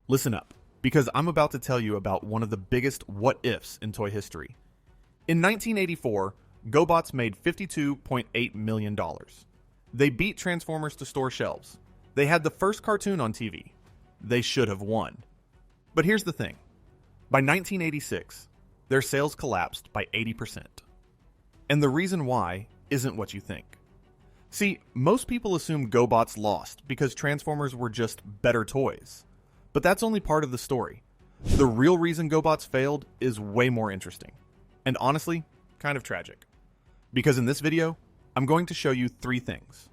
Listen up, because I'm about to tell you about one of the biggest what-ifs in toy history. In 1984, GoBots made $52.8 million. They beat Transformers to store shelves. They had the first cartoon on TV. They should have won. But here's the thing. By 1986, their sales collapsed by 80%. And the reason why isn't what you think. See, most people assume GoBots lost because Transformers were just better toys. But that's only part of the story. The real reason GoBots failed is way more interesting. And honestly, kind of tragic. Because in this video, I'm going to show you 3 things.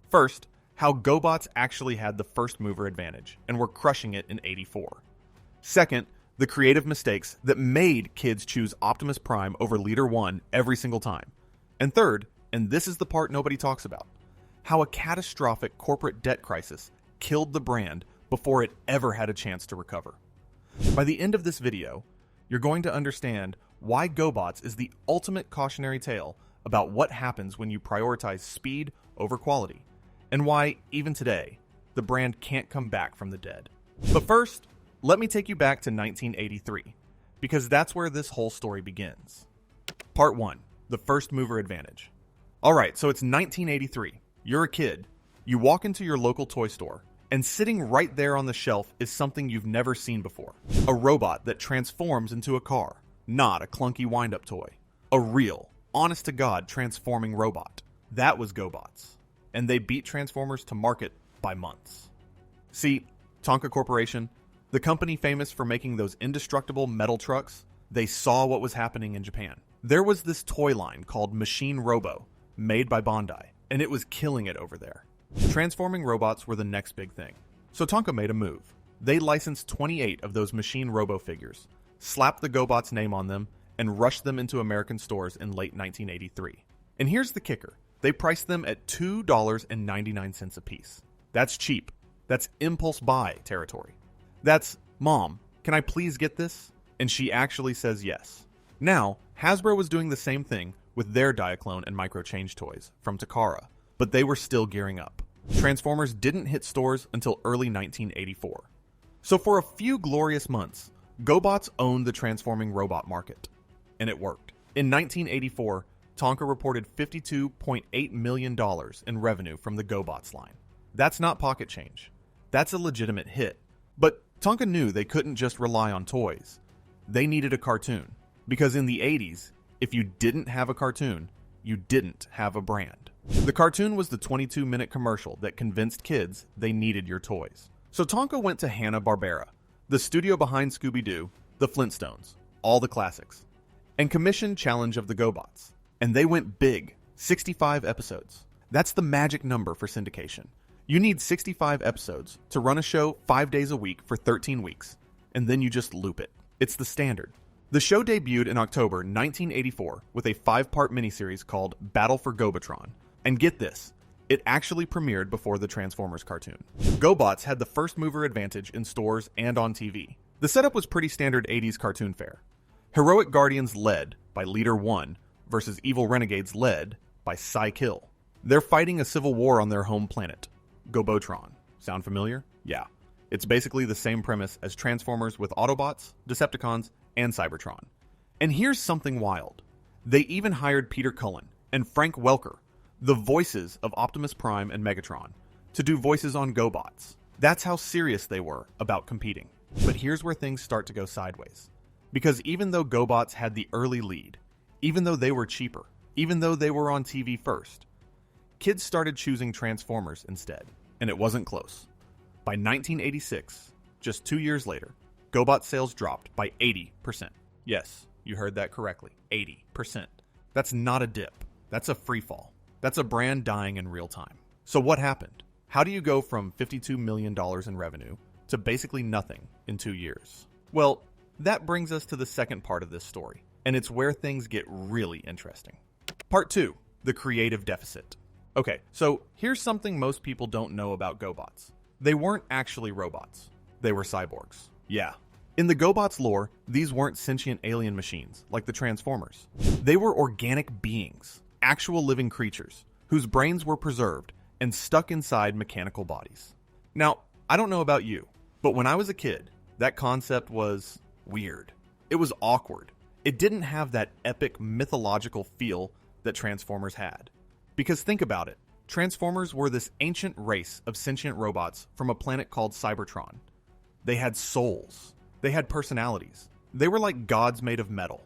First, how GoBots actually had the first mover advantage and were crushing it in '84. Second, the creative mistakes that made kids choose Optimus Prime over Leader 1 every single time. And third, and this is the part nobody talks about, how a catastrophic corporate debt crisis killed the brand before it ever had a chance to recover. By the end of this video, you're going to understand why GoBots is the ultimate cautionary tale about what happens when you prioritize speed over quality, and why, even today, the brand can't come back from the dead. But first, let me take you back to 1983, because that's where this whole story begins. Part 1, the first mover advantage. Alright, so it's 1983. You're a kid. You walk into your local toy store, and sitting right there on the shelf is something you've never seen before. A robot that transforms into a car, not a clunky wind-up toy. A real, honest-to-God transforming robot. That was GoBots. And they beat Transformers to market by months. See, Tonka Corporation, the company famous for making those indestructible metal trucks, they saw what was happening in Japan. There was this toy line called Machine Robo, made by Bandai, and it was killing it over there. Transforming robots were the next big thing. So Tonka made a move. They licensed 28 of those Machine Robo figures, slapped the GoBots name on them, and rushed them into American stores in late 1983. And here's the kicker. They priced them at $2.99 a piece. That's cheap. That's impulse buy territory. That's, Mom, can I please get this? And she actually says yes. Now, Hasbro was doing the same thing with their Diaclone and Micro Change toys from Takara, but they were still gearing up. Transformers didn't hit stores until early 1984. So for a few glorious months, GoBots owned the transforming robot market. And it worked. In 1984, Tonka reported $52.8 million in revenue from the GoBots line. That's not pocket change. That's a legitimate hit. But Tonka knew they couldn't just rely on toys. They needed a cartoon. Because in the 80s, if you didn't have a cartoon, you didn't have a brand. The cartoon was the 22-minute commercial that convinced kids they needed your toys. So Tonka went to Hanna-Barbera, the studio behind Scooby-Doo, the Flintstones, all the classics, and commissioned Challenge of the GoBots. And they went big, 65 episodes. That's the magic number for syndication. You need 65 episodes to run a show 5 days a week for 13 weeks, and then you just loop it. It's the standard. The show debuted in October 1984 with a 5-part miniseries called Battle for Gobatron. And get this, it actually premiered before the Transformers cartoon. GoBots had the first mover advantage in stores and on TV. The setup was pretty standard 80s cartoon fare. Heroic Guardians led by Leader 1 versus evil renegades led by Psy-Kill. They're fighting a civil war on their home planet, Gobotron. Sound familiar? Yeah. It's basically the same premise as Transformers with Autobots, Decepticons, and Cybertron. And here's something wild. They even hired Peter Cullen and Frank Welker, the voices of Optimus Prime and Megatron, to do voices on GoBots. That's how serious they were about competing. But here's where things start to go sideways. Because even though GoBots had the early lead, even though they were cheaper, even though they were on TV first, kids started choosing Transformers instead, and it wasn't close. By 1986, just 2 years later, GoBot sales dropped by 80%. Yes, you heard that correctly, 80%. That's not a dip, that's a free fall. That's a brand dying in real time. So what happened? How do you go from $52 million in revenue to basically nothing in 2 years? Well, that brings us to the second part of this story, and it's where things get really interesting. Part 2, the creative deficit. Okay, so here's something most people don't know about GoBots. They weren't actually robots. They were cyborgs. Yeah. In the GoBots lore, these weren't sentient alien machines like the Transformers. They were organic beings, actual living creatures, whose brains were preserved and stuck inside mechanical bodies. Now, I don't know about you, But when I was a kid, that concept was weird. It was awkward. It didn't have that epic mythological feel that Transformers had. Because think about it. Transformers were this ancient race of sentient robots from a planet called Cybertron. They had souls. They had personalities. They were like gods made of metal.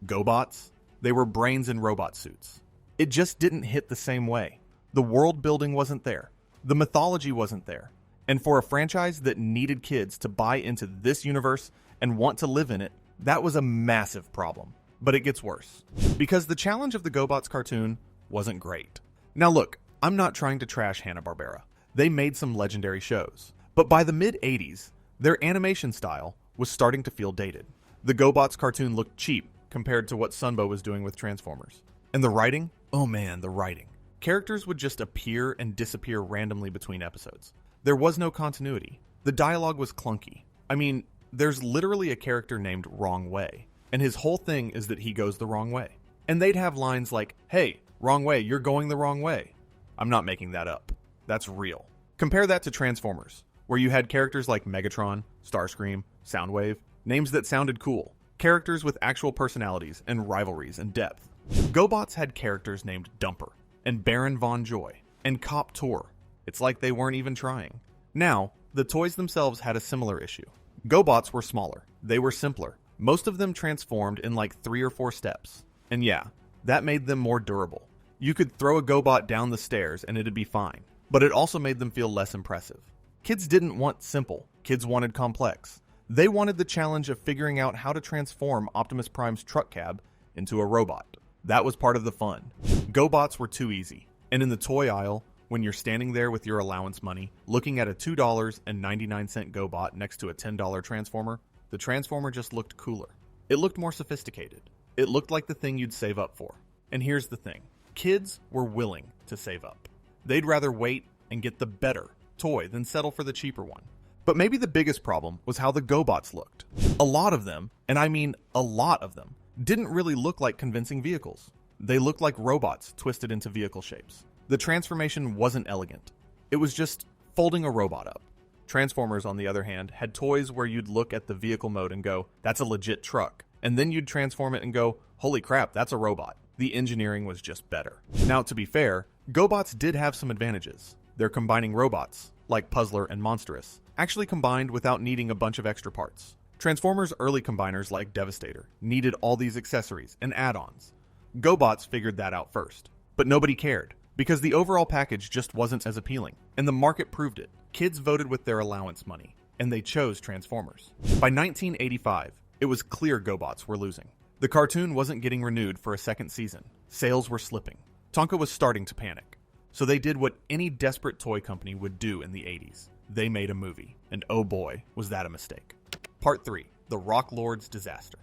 GoBots? They were brains in robot suits. It just didn't hit the same way. The world building wasn't there. The mythology wasn't there. And for a franchise that needed kids to buy into this universe and want to live in it, that was a massive problem. But it gets worse. Because the challenge of the GoBots cartoon wasn't great. Now look, I'm not trying to trash Hanna-Barbera. They made some legendary shows. But by the mid-80s, their animation style was starting to feel dated. The GoBots cartoon looked cheap compared to what Sunbow was doing with Transformers. And the writing? Oh man, the writing. Characters would just appear and disappear randomly between episodes. There was no continuity. The dialogue was clunky. I mean, there's literally a character named Wrong Way, and his whole thing is that he goes the wrong way. And they'd have lines like, "Hey, wrong way, you're going the wrong way." I'm not making that up. That's real. Compare that to Transformers, where you had characters like Megatron, Starscream, Soundwave, names that sounded cool, characters with actual personalities and rivalries and depth. GoBots had characters named Dumper, and Baron Von Joy, and Cop Tor. It's like they weren't even trying. Now, the toys themselves had a similar issue. GoBots were smaller. They were simpler. Most of them transformed in like 3 or 4 steps. And yeah, that made them more durable. You could throw a GoBot down the stairs and it'd be fine. But it also made them feel less impressive. Kids didn't want simple. Kids wanted complex. They wanted the challenge of figuring out how to transform Optimus Prime's truck cab into a robot. That was part of the fun. GoBots were too easy. And in the toy aisle, when you're standing there with your allowance money, looking at a $2.99 GoBot next to a $10 Transformer, the Transformer just looked cooler. It looked more sophisticated. It looked like the thing you'd save up for. And here's the thing. Kids were willing to save up. They'd rather wait and get the better toy than settle for the cheaper one. But maybe the biggest problem was how the GoBots looked. A lot of them, and I mean a lot of them, didn't really look like convincing vehicles. They looked like robots twisted into vehicle shapes. The transformation wasn't elegant. It was just folding a robot up. Transformers, on the other hand, had toys where you'd look at the vehicle mode and go, "That's a legit truck." And then you'd transform it and go, "Holy crap, that's a robot." The engineering was just better. Now, to be fair, GoBots did have some advantages. Their combining robots, like Puzzler and Monstrous, actually combined without needing a bunch of extra parts. Transformers' early combiners like Devastator needed all these accessories and add-ons. GoBots figured that out first. But nobody cared, because the overall package just wasn't as appealing, and the market proved it. Kids voted with their allowance money, and they chose Transformers. By 1985, it was clear GoBots were losing. The cartoon wasn't getting renewed for a second season. Sales were slipping. Tonka was starting to panic. So they did what any desperate toy company would do in the 80s. They made a movie, and oh boy, was that a mistake. Part 3, The Rock Lord's Disaster.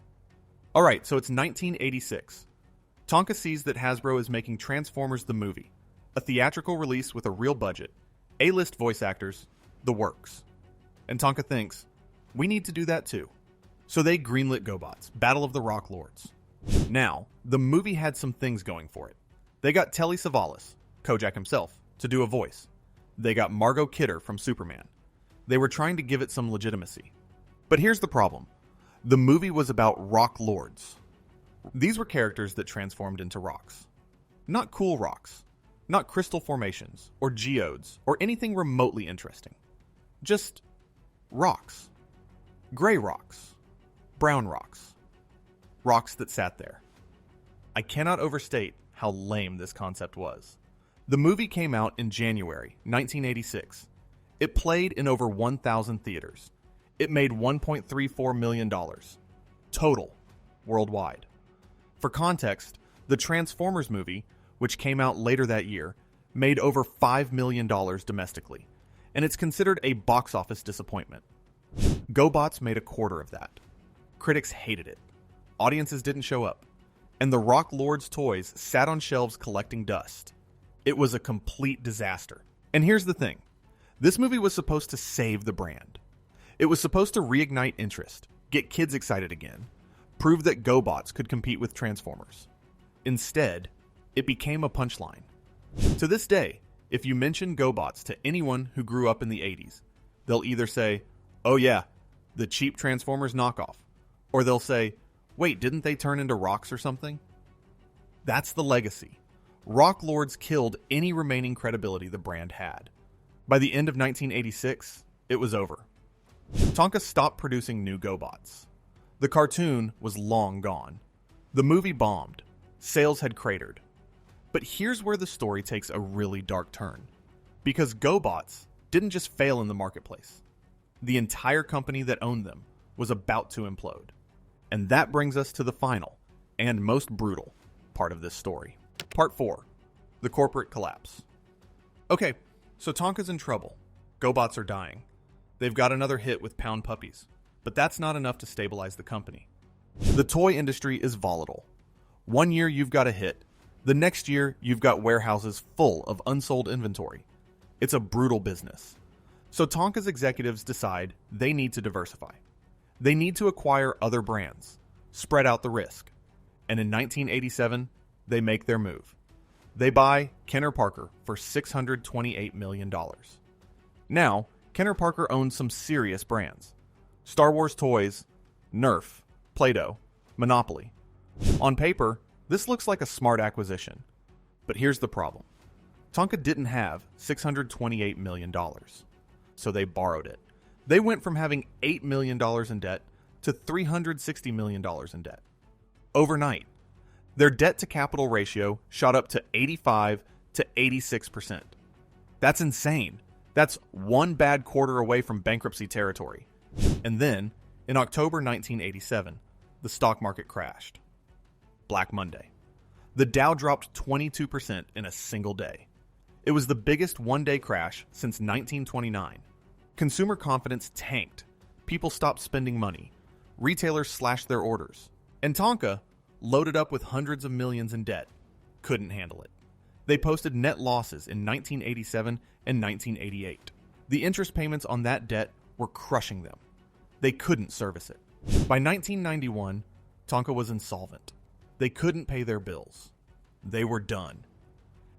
Alright, so it's 1986. Tonka sees that Hasbro is making Transformers the movie, a theatrical release with a real budget, A-list voice actors, the works. And Tonka thinks, we need to do that too. So they greenlit GoBots, Battle of the Rock Lords. Now, the movie had some things going for it. They got Telly Savalas, Kojak himself, to do a voice. They got Margot Kidder from Superman. They were trying to give it some legitimacy. But here's the problem. The movie was about rock lords. These were characters that transformed into rocks. Not cool rocks. Not crystal formations, or geodes, or anything remotely interesting. Just rocks. Gray rocks. Brown rocks. Rocks that sat there. I cannot overstate how lame this concept was. The movie came out in January 1986. It played in over 1,000 theaters. It made $1.34 million. Total. Worldwide. For context, the Transformers movie, which came out later that year, made over $5 million domestically, and it's considered a box office disappointment. GoBots made a quarter of that. Critics hated it. Audiences didn't show up. And the Rock Lord's toys sat on shelves collecting dust. It was a complete disaster. And here's the thing. This movie was supposed to save the brand. It was supposed to reignite interest, get kids excited again, prove that GoBots could compete with Transformers. Instead, it became a punchline. To this day, if you mention GoBots to anyone who grew up in the 80s, they'll either say, oh yeah, the cheap Transformers knockoff. Or they'll say, wait, didn't they turn into rocks or something? That's the legacy. Rock Lords killed any remaining credibility the brand had. By the end of 1986, it was over. Tonka stopped producing new GoBots. The cartoon was long gone. The movie bombed. Sales had cratered. But here's where the story takes a really dark turn. Because GoBots didn't just fail in the marketplace. The entire company that owned them was about to implode. And that brings us to the final, and most brutal, part of this story. Part 4. The corporate collapse. Okay, so Tonka's in trouble. GoBots are dying. They've got another hit with Pound Puppies, but that's not enough to stabilize the company. The toy industry is volatile. One year you've got a hit. The next year you've got warehouses full of unsold inventory. It's a brutal business. So Tonka's executives decide they need to diversify. They need to acquire other brands, spread out the risk. And in 1987, they make their move. They buy Kenner Parker for $628 million. Now, Kenner Parker owns some serious brands. Star Wars Toys, Nerf, Play-Doh, Monopoly. On paper, this looks like a smart acquisition. But here's the problem. Tonka didn't have $628 million. So they borrowed it. They went from having $8 million in debt to $360 million in debt. Overnight. Their debt-to-capital ratio shot up to 85 to 86%. That's insane. That's one bad quarter away from bankruptcy territory. And then, in October 1987, the stock market crashed. Black Monday. The Dow dropped 22% in a single day. It was the biggest one-day crash since 1929. Consumer confidence tanked. People stopped spending money. Retailers slashed their orders. And Tonka, loaded up with hundreds of millions in debt, couldn't handle it. They posted net losses in 1987 and 1988. The interest payments on that debt were crushing them. They couldn't service it. By 1991, Tonka was insolvent. They couldn't pay their bills. They were done.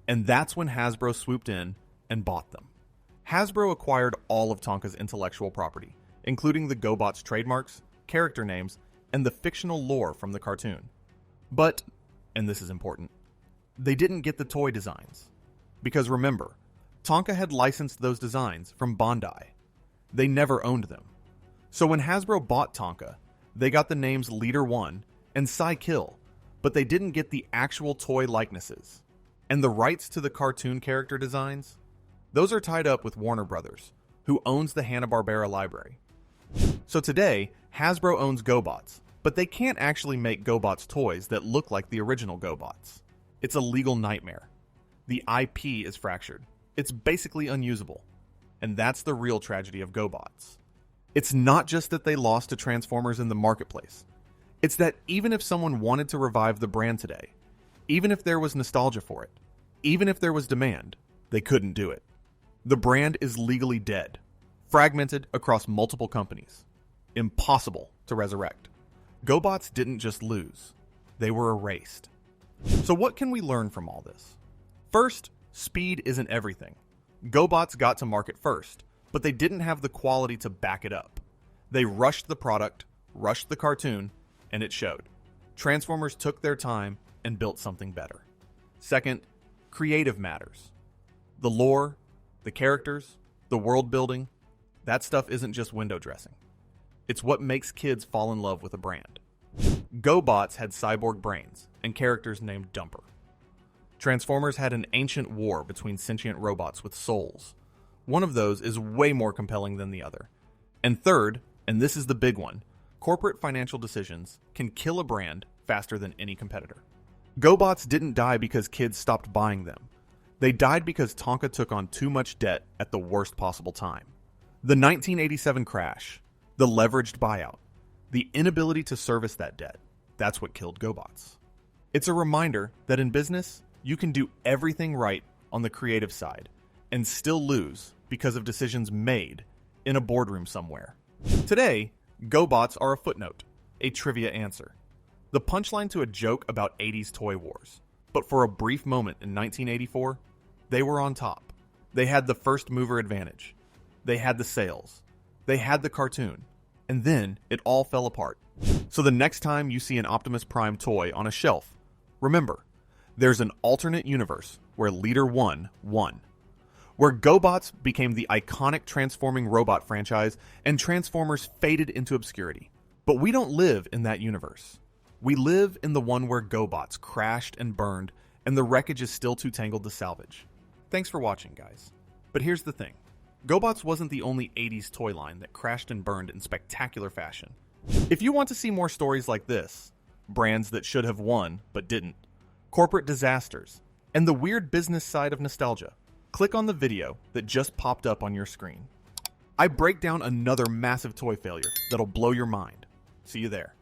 And that's when Hasbro swooped in and bought them. Hasbro acquired all of Tonka's intellectual property, including the GoBots trademarks, character names, and the fictional lore from the cartoon. But, and this is important, they didn't get the toy designs. Because remember, Tonka had licensed those designs from Bandai. They never owned them. So when Hasbro bought Tonka, they got the names Leader 1 and Psy-Kill, but they didn't get the actual toy likenesses. And the rights to the cartoon character designs, those are tied up with Warner Brothers, who owns the Hanna-Barbera library. So today, Hasbro owns GoBots, but they can't actually make GoBots toys that look like the original GoBots. It's a legal nightmare. The IP is fractured. It's basically unusable. And that's the real tragedy of GoBots. It's not just that they lost to Transformers in the marketplace. It's that even if someone wanted to revive the brand today, even if there was nostalgia for it, even if there was demand, they couldn't do it. The brand is legally dead, fragmented across multiple companies. Impossible to resurrect. GoBots didn't just lose, they were erased. So what can we learn from all this? First, speed isn't everything. GoBots got to market first, but they didn't have the quality to back it up. They rushed the product, rushed the cartoon, and it showed. Transformers took their time and built something better. Second, creative matters. The lore, the characters, the world building, that stuff isn't just window dressing. It's what makes kids fall in love with a brand. GoBots had cyborg brains and characters named Dumper. Transformers had an ancient war between sentient robots with souls. One of those is way more compelling than the other. And third, and this is the big one, corporate financial decisions can kill a brand faster than any competitor. GoBots didn't die because kids stopped buying them. They died because Tonka took on too much debt at the worst possible time. The 1987 crash, the leveraged buyout, the inability to service that debt, that's what killed GoBots. It's a reminder that in business, you can do everything right on the creative side and still lose because of decisions made in a boardroom somewhere. Today, GoBots are a footnote, a trivia answer. The punchline to a joke about 80s toy wars. But for a brief moment in 1984, they were on top. They had the first mover advantage. They had the sales. They had the cartoon, and then it all fell apart. So the next time you see an Optimus Prime toy on a shelf, remember, there's an alternate universe where Leader 1 won, where GoBots became the iconic transforming robot franchise and Transformers faded into obscurity. But we don't live in that universe. We live in the one where GoBots crashed and burned, and the wreckage is still too tangled to salvage. Thanks for watching, guys. But here's the thing. GoBots wasn't the only 80s toy line that crashed and burned in spectacular fashion. If you want to see more stories like this, brands that should have won but didn't, corporate disasters, and the weird business side of nostalgia, click on the video that just popped up on your screen. I break down another massive toy failure that'll blow your mind. See you there.